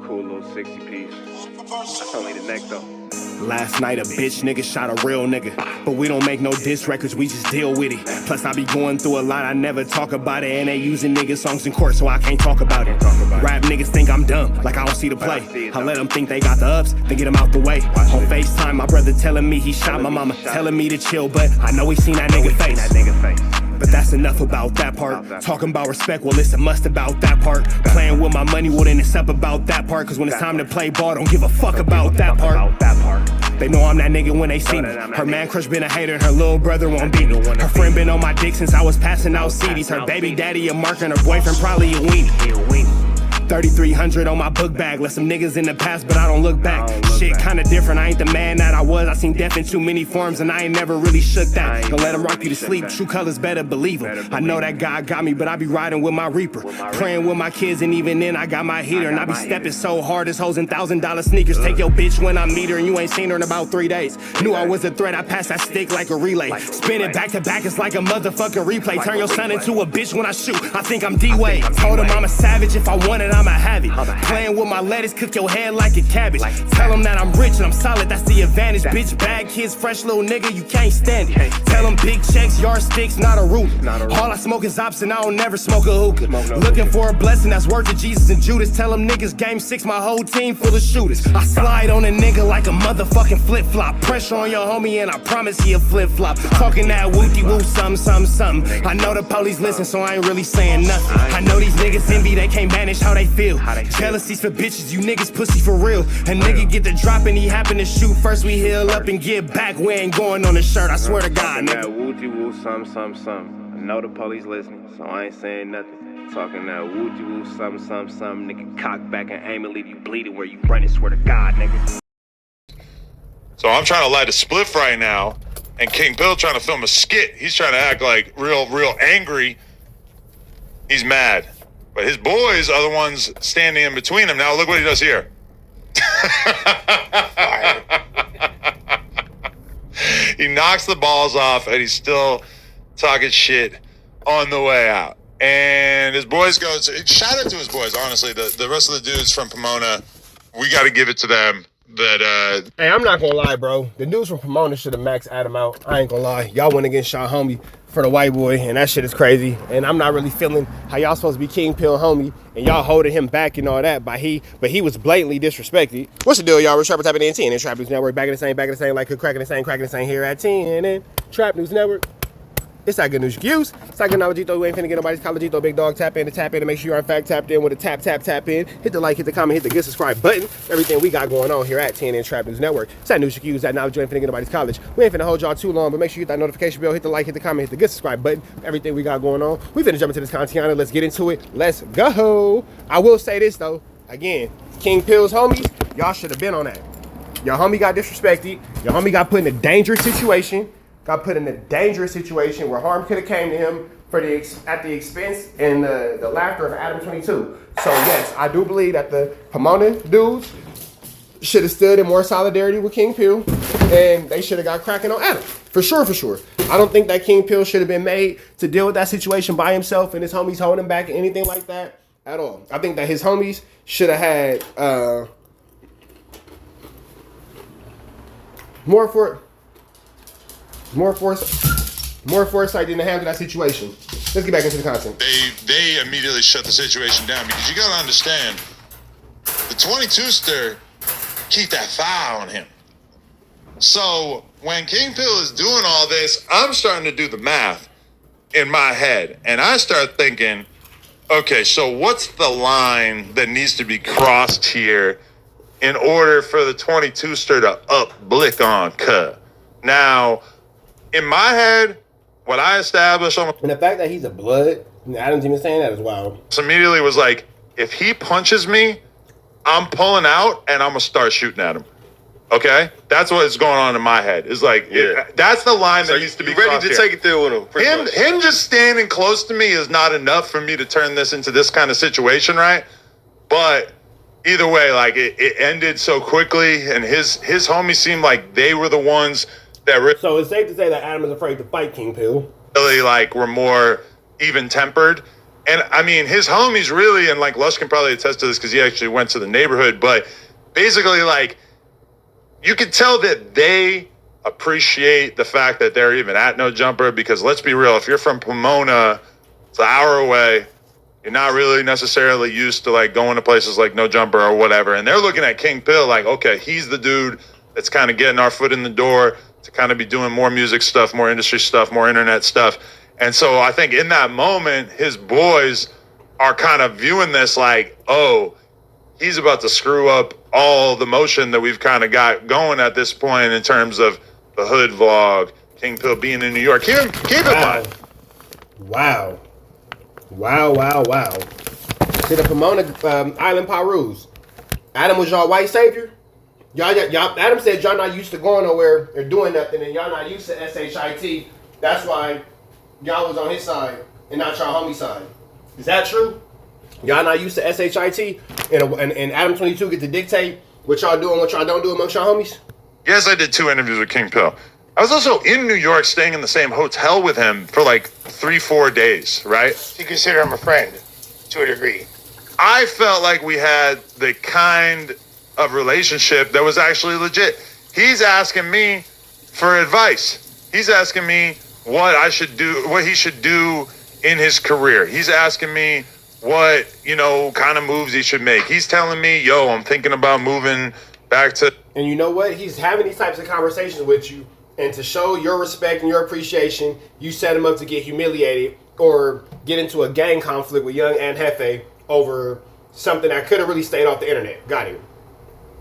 cool little 60 piece. That's only the neck though. Last night a bitch nigga shot a real nigga, but we don't make no diss records, we just deal with it. Plus I be going through a lot, I never talk about it, and they using nigga songs in court, so I can't talk about it. Rap niggas think I'm dumb, like I don't see the play. I let them think they got the ups, then get them out the way. On FaceTime, my brother telling me he shot my mama, telling me to chill, but I know he seen that nigga face. But that's enough about that part. Talking about respect, well it's a must about that part. Playing with my money, well then it's up about that part. Cause when it's time to play ball, don't give a fuck about that part. They know I'm that nigga when they see me. Her man crush been a hater and her little brother won't beat me. Her friend been on my dick since I was passing out CDs. Her baby daddy a mark and her boyfriend probably a weenie. 3,300 on my book bag. Left some niggas in the past, but I don't look back. Shit kinda different, I ain't the man that I was. I seen death in too many forms and I ain't never really shook that. Don't let him rock you to sleep, true colors better believe him. I know that God got me, but I be riding with my reaper. Praying with my kids and even then I got my heater. And I be stepping so hard, this hoes in $1,000 sneakers. Take your bitch when I meet her and you ain't seen her in about 3 days. Knew I was a threat, I passed that stick like a relay. Spin it back to back, it's like a motherfucking replay. Turn your son into a bitch when I shoot, I think I'm D-Wade. Told him I'm a savage, if I want it, I'ma have it. Playing with my lettuce, cook your head like a cabbage. Tell them that I'm rich and I'm solid, that's the advantage. Bitch, bad kids, fresh little nigga, you can't stand it. Tell them big checks, yardsticks, not a ruler. All I smoke is ops and I don't never smoke a hookah. Looking for a blessing that's worth of Jesus and Judas. Tell them niggas game 6, my whole team full of shooters. I slide on a nigga like a motherfucking flip-flop. Pressure on your homie and I promise he a flip-flop. Talking that wooty-woo, something. I know the police listen, so I ain't really saying nothing. I know these niggas envy, they can't manage how they feel. Jealousy's for bitches, you niggas pussy for real. A nigga get the drop and he happen to shoot. First we heal up and get back, we ain't going on the shirt, I swear to God, nigga. That woo-woo, something. I know the police listening, so I ain't saying nothing. Talking that woo-woo, something. Nigga cock back and aim and leave you bleeding where you running, swear to God, nigga. So I'm trying to light a spliff right now, and Kingpill trying to film a skit. He's trying to act like real angry. He's mad. But his boys are the ones standing in between him. Now look what he does here. He knocks the balls off and he's still talking shit on the way out. And his boys go, shout out to his boys, honestly. The rest of the dudes from Pomona, we got to give it to them. That Hey, I'm not gonna lie, bro. The dudes from Pomona should have maxed Adam out. I ain't gonna lie. Y'all went against Shaw homie for the white boy, and that shit is crazy. And I'm not really feeling how y'all supposed to be Kingpill homie, and y'all holding him back and all that. But he was blatantly disrespected. What's the deal, y'all? We're Trapper Type in 10 and Trap News Network. Back in the same, like cracking the same here at 10 and Trap News Network. It's that good news you can use. It's that good knowledge, you ain't finna get nobody's college, big dog. Tap in to make sure you're in fact tapped in with a tap in. Hit the like, hit the comment, hit the good subscribe button. Everything we got going on here at 10 and Trap News Network. It's that news you can use, that knowledge you ain't finna get nobody's college. We ain't finna hold y'all too long, but make sure you hit that notification bell, hit the like, hit the comment, hit the good subscribe button. Everything we got going on. We finna jump into this content. Let's get into it. Let's go. I will say this though, again, Kingpill's homies, y'all should have been on that. Your homie got disrespected. Your homie got put in a dangerous situation. Got put in a dangerous situation where harm could have came to him at the expense and the laughter of ADAM22. So yes, I do believe that the Pomona dudes should have stood in more solidarity with Kingpill, and they should have got cracking on Adam. For sure. I don't think that Kingpill should have been made to deal with that situation by himself and his homies holding him back or anything like that at all. I think that his homies should have had more foresight than to handle that situation. Let's get back into the content. they immediately shut the situation down because you got to understand, the 22-ster keep that fire on him. So when Kingpill is doing all this, I'm starting to do the math in my head, and I start thinking, okay, so what's the line that needs to be crossed here in order for the 22-ster to blick on cuh? Now, in my head, what I established on... And the fact that he's a blood, Adam's even saying that as well. Immediately was like, if he punches me, I'm pulling out and I'm going to start shooting at him. Okay? That's what's going on in my head. It's like, that's the line that needs to be ready to take it there with him. Him just standing close to me is not enough for me to turn this into this kind of situation, right? But either way, like, it ended so quickly, and his homies seemed like they were the ones... So it's safe to say that Adam is afraid to fight Kingpill. Really, like, were more even-tempered And I mean, his homies really, and like Lush can probably attest to this because he actually went to the neighborhood, but basically, like, you could tell that they appreciate the fact that they're even at No Jumper, because let's be real, if you're from Pomona, it's an hour away, you're not really necessarily used to like going to places like No Jumper or whatever, and they're looking at Kingpill like, okay, he's the dude that's kind of getting our foot in the door to kind of be doing more music stuff, more industry stuff, more internet stuff. And so I think in that moment, his boys are kind of viewing this like, oh, he's about to screw up all the motion that we've kind of got going at this point in terms of the hood vlog, Kingpill being in New York. Keep in mind. Wow. See the Pomona Island Pirus. Adam was y'all white savior? Y'all, Adam said y'all not used to going nowhere or doing nothing, and y'all not used to SHIT. That's why y'all was on his side and not y'all homie side. Is that true? Y'all not used to SHIT and ADAM22 get to dictate what y'all do and what y'all don't do amongst y'all homies? Yes, I did 2 interviews with Kingpill. I was also in New York staying in the same hotel with him for like 3-4 days, right? You consider him a friend to a degree. I felt like we had the kind of relationship that was actually legit. He's asking me for advice. He's asking me what I should do, what he should do in his career. He's asking me what, kind of moves he should make. He's telling me, yo, I'm thinking about moving back to... And you know what? He's having these types of conversations with you, and to show your respect and your appreciation, you set him up to get humiliated or get into a gang conflict with Yung Ant Jefe over something that could have really stayed off the internet. Got him.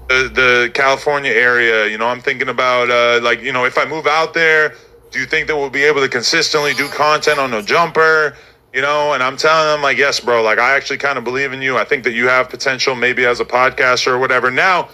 The California area, I'm thinking about, if I move out there, do you think that we'll be able to consistently do content on No Jumper? And I'm telling them, like, yes, bro, like, I actually kind of believe in you. I think that you have potential maybe as a podcaster or whatever. Now,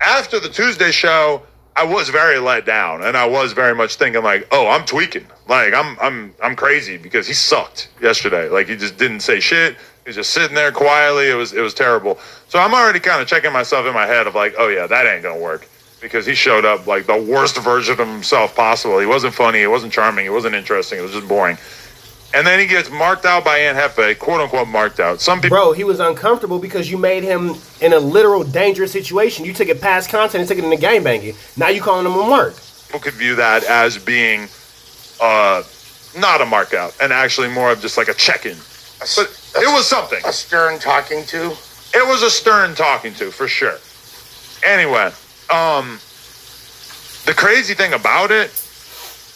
after the Tuesday show, I was very let down, and I was very much thinking, like, oh, I'm tweaking. Like, I'm crazy because he sucked yesterday. Like, he just didn't say shit. He was just sitting there quietly. It was terrible. So I'm already kind of checking myself in my head of like, oh, yeah, that ain't going to work. Because he showed up like the worst version of himself possible. He wasn't funny. He wasn't charming. He wasn't interesting. It was just boring. And then he gets marked out by Ant Jefe, quote unquote marked out. Some people, bro, he was uncomfortable because you made him in a literal dangerous situation. You took it past content and took it into gangbanging. Now you calling him a mark. People could view that as being not a mark out and actually more of just like a check-in. But it was something. A stern talking to. It was a stern talking to for sure. Anyway, the crazy thing about it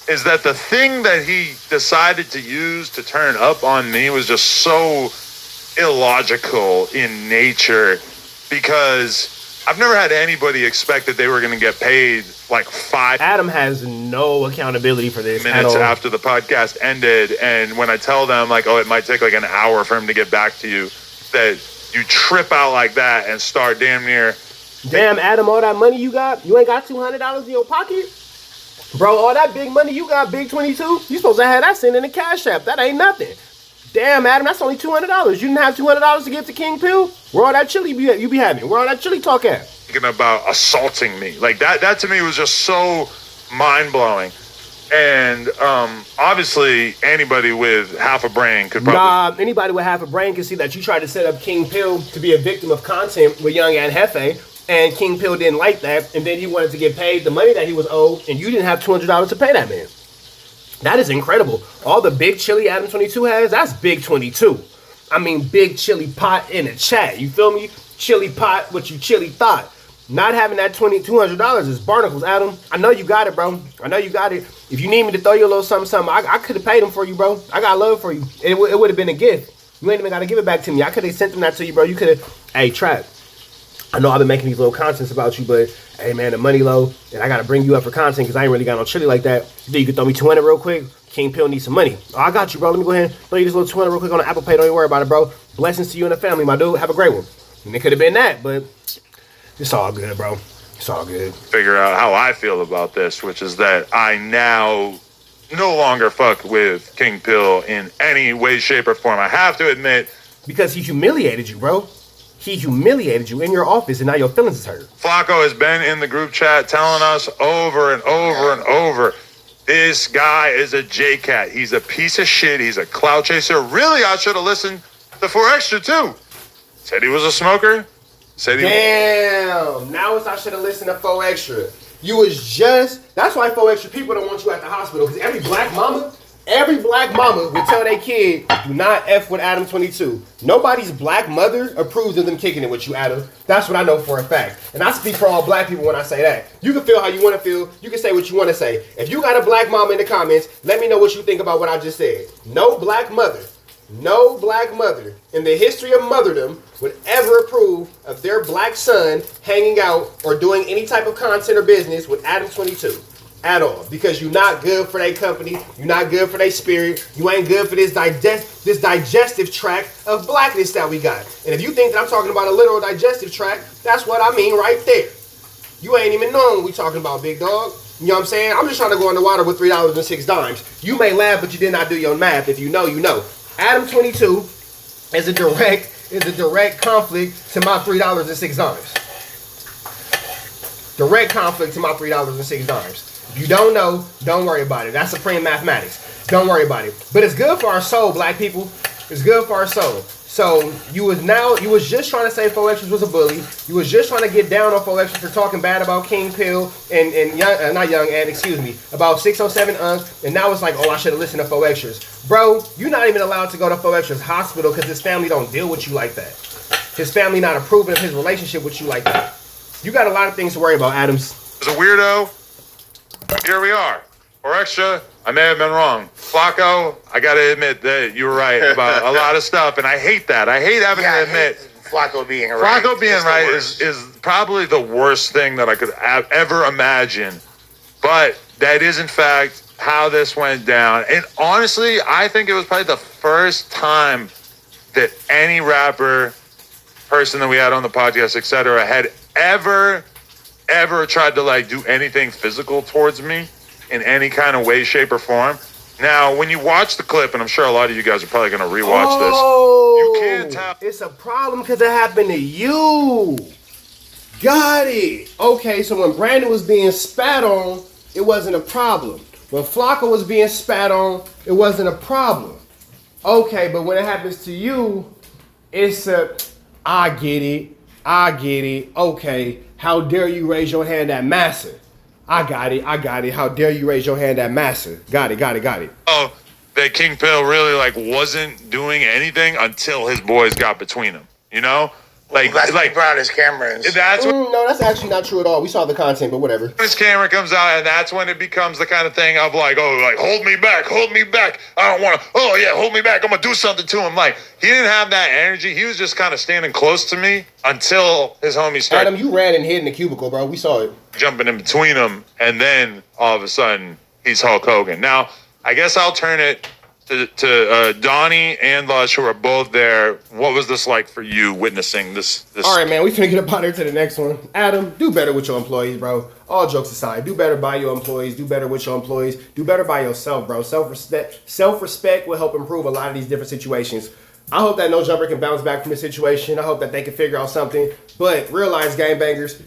is that the thing that he decided to use to turn up on me was just so illogical in nature, because I've never had anybody expect that they were going to get paid like 5 Adam has no accountability for this minutes after the podcast ended. And when I tell them like, oh, it might take like an hour for him to get back to you, that you trip out like that and start damn near. Damn, Adam, all that money you got, you ain't got $200 in your pocket? Bro, all that big money you got, big 22, you supposed to have that sitting in the cash app. That ain't nothing. Damn, Adam, that's only $200. You didn't have $200 to give to Kingpill? Where all that chili you be having? Where all that chili talk at? Thinking about assaulting me. Like, that to me was just so mind-blowing. And obviously, anybody with half a brain could probably... anybody with half a brain can see that you tried to set up Kingpill to be a victim of content with Yung Ant Jefe, and Kingpill didn't like that, and then he wanted to get paid the money that he was owed, and you didn't have $200 to pay that man. That is incredible. All the big chili ADAM22 has, that's big 22. I mean, big chili pot in the chat. You feel me? Chili pot, what you chili thought. Not having that $200 is barnacles, Adam. I know you got it, bro. I know you got it. If you need me to throw you a little something, I could have paid him for you, bro. I got love for you. It would have been a gift. You ain't even got to give it back to me. I could have sent that to you, bro. You could have, hey, Trap. I know I've been making these little contents about you, but hey, man, the money low, and I got to bring you up for content because I ain't really got no chili like that. Then you can throw me 200 real quick. Kingpill needs some money. Oh, I got you, bro. Let me go ahead and throw you this little 200 real quick on the Apple Pay. Don't even worry about it, bro. Blessings to you and the family, my dude. Have a great one. And it could have been that, but it's all good, bro. It's all good. Figure out how I feel about this, which is that I now no longer fuck with Kingpill in any way, shape, or form. I have to admit. Because he humiliated you, bro. He humiliated you in your office, and now your feelings is hurt. Flacco has been in the group chat telling us over and over and over, this guy is a J-Cat. He's a piece of shit. He's a clout chaser. Really, I should have listened The 4 Extra too. Said he was a smoker. Said he. Damn. Now I should have listened to 4 Extra. You was just. That's why 4 Extra people don't want you at the hospital, because every black mama would tell their kid, do not F with ADAM22. Nobody's black mother approves of them kicking it with you, Adam. That's what I know for a fact. And I speak for all black people when I say that. You can feel how you want to feel. You can say what you want to say. If you got a black mama in the comments, let me know what you think about what I just said. No black mother in the history of motherdom would ever approve of their black son hanging out or doing any type of content or business with ADAM22. At all, because you're not good for their company, you're not good for their spirit, you ain't good for this digestive tract of blackness that we got. And if you think that I'm talking about a literal digestive tract, that's what I mean right there. You ain't even knowing what we talking about, big dog. You know what I'm saying? I'm just trying to go in the water with $3.06. You may laugh, but you did not do your math. If you know, you know. ADAM22 is a direct conflict to my $3.06. Direct conflict to my $3.06. If you don't know, don't worry about it. That's supreme mathematics. Don't worry about it. But it's good for our soul, black people. It's good for our soul. So you was just trying to say 4 Extras was a bully. You was just trying to get down on 4 Extras for talking bad about Kingpill and not Yung Ant, excuse me, about 607 and now it's like, oh, I should have listened to 4 Extras. Bro, you're not even allowed to go to 4 Extras hospital because his family don't deal with you like that. His family not approving of his relationship with you like that. You got a lot of things to worry about, Adams. As a weirdo, here we are. 4 Extra, I may have been wrong. Flacco, I gotta admit that you were right about a lot of stuff, and I hate that. I hate having to admit. Flacco being right. Flacco being right is probably the worst thing that I could ever imagine. But that is, in fact, how this went down. And honestly, I think it was probably the first time that any rapper, person that we had on the podcast, etc., had ever tried to like do anything physical towards me in any kind of way, shape, or form. Now, when you watch the clip, and I'm sure a lot of you guys are probably going to rewatch this, you can't tell. It's a problem because it happened to you. Got it. Okay, so when Brandon was being spat on, it wasn't a problem. When Flacco was being spat on, it wasn't a problem. Okay, but when it happens to you, it's a, I get it. Okay, how dare you raise your hand at Massa? I got it. How dare you raise your hand at Massa? Got it. Oh, that Kingpill really like wasn't doing anything until his boys got between them. You know, like that's like brought his camera. That's when, no, that's actually not true at all. We saw the content, but whatever. his camera comes out, and that's when it becomes the kind of thing of like, oh, like hold me back. I don't want to. Oh yeah, hold me back. I'm gonna do something to him. Like he didn't have that energy. He was just kind of standing close to me until his homies started. Adam, you ran and hid in the cubicle, bro. We saw it. Jumping in between them, and then all of a sudden he's Hulk Hogan. Now, I guess I'll turn it to Donnie and Lush, who are both there. What was this like for you witnessing this? All right, man, we finna get up out here to the next one. Adam, do better with your employees, bro. All jokes aside, do better by your employees. Do better with your employees. Do better by yourself, bro. Self-respect will help improve a lot of these different situations. I hope that No Jumper can bounce back from this situation. I hope that they can figure out something. But realize, gangbangers,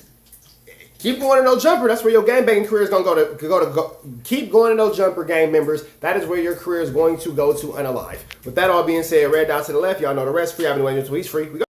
keep going to No Jumper. That's where your gangbanging career is going to keep going to No Jumper, gang members. That is where your career is going to go to unalive. With that all being said, red dot to the left. Y'all know the rest. Free Avenue, tweets free. We go.